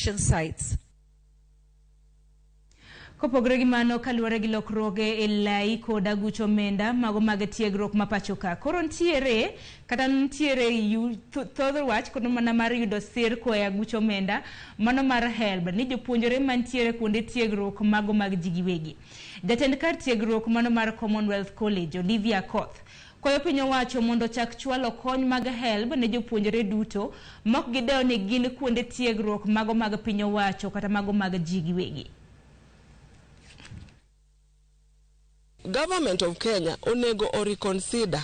construction sites. Kopogore gi mano kaluwore gi lokruoge e lai koda gucho omenda mago mag tiegruok ma pacho ka. Koro ntiere thoth wach kono mana mar yudo sir koya gucho omenda mano mar help ni jopuonjore mantiere kuonde tiegruok mago mag giwegi. Jatend kar tiegruok mano mar Commonwealth College Olivia Koth kwayo piny owacho mondo chak chwalo kony mag help ne jopuonjore duto mok gidewo ni gin kuonde tiegruok mago mag piny owacho kata mago mag giwegi. Government of Kenya onego reconsider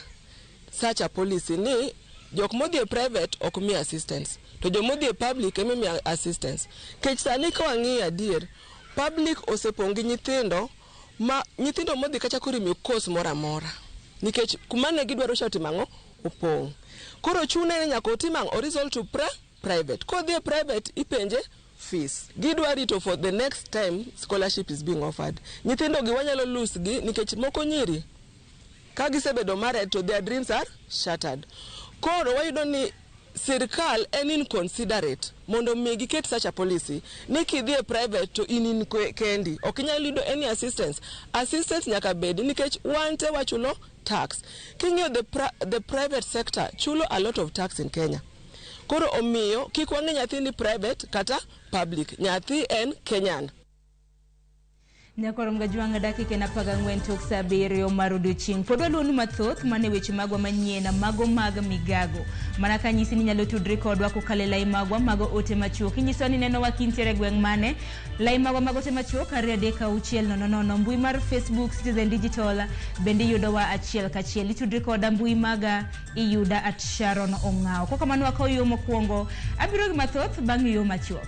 such a policy ni jok modhi private ok mi assistance to jok modhi public emi mi assistance. Kech sani ka wang'i adier public osepongi nyithindo modhi kacha koro mi course mora mora nikech kuma ne gidwaro shoti mango opong. Koro chune ni nyaka otimang o result to private. Kodhi private ipenje fees. Gidwa rito for the next time scholarship is being offered. Nyithindo gi wanyalo lose gi nikech moko nyiri ka gisebedo married to their dreams are shattered. Koro wayudo ni sirkal en inconsiderate mondo mi giket such a policy ni kidhi private to in kendi ok nyalo yudo any assistance nyaka bed nikech wante wachulo tax. King'iyo the private sector chulo a lot of tax in Kenya. Koro omiyo kik wang'e nyathi ni private kata public, nyathi en Kenyan. Nyakoro mgajwanga dakika na 14 tok saa 7 mar odiochieng'. Pod waluonu mathoth mane weche magwa manyien mago mag migago. Mana ka nyisi ni nyalo tudri kodwa kokale lai magwa mago ote machuok. Inyiso ni neno wakintiere gweng' mane lai magwa mago ote machuok 2-3-6-000 mbui mar Facebook Citizen Digital bende yudowa achiel kachiel. Itudri koda mbui maga iyuda @Sharon Ong'ao. Kokamano wakaw yo mokwongo abiro gi mathoth bang' yo machuok.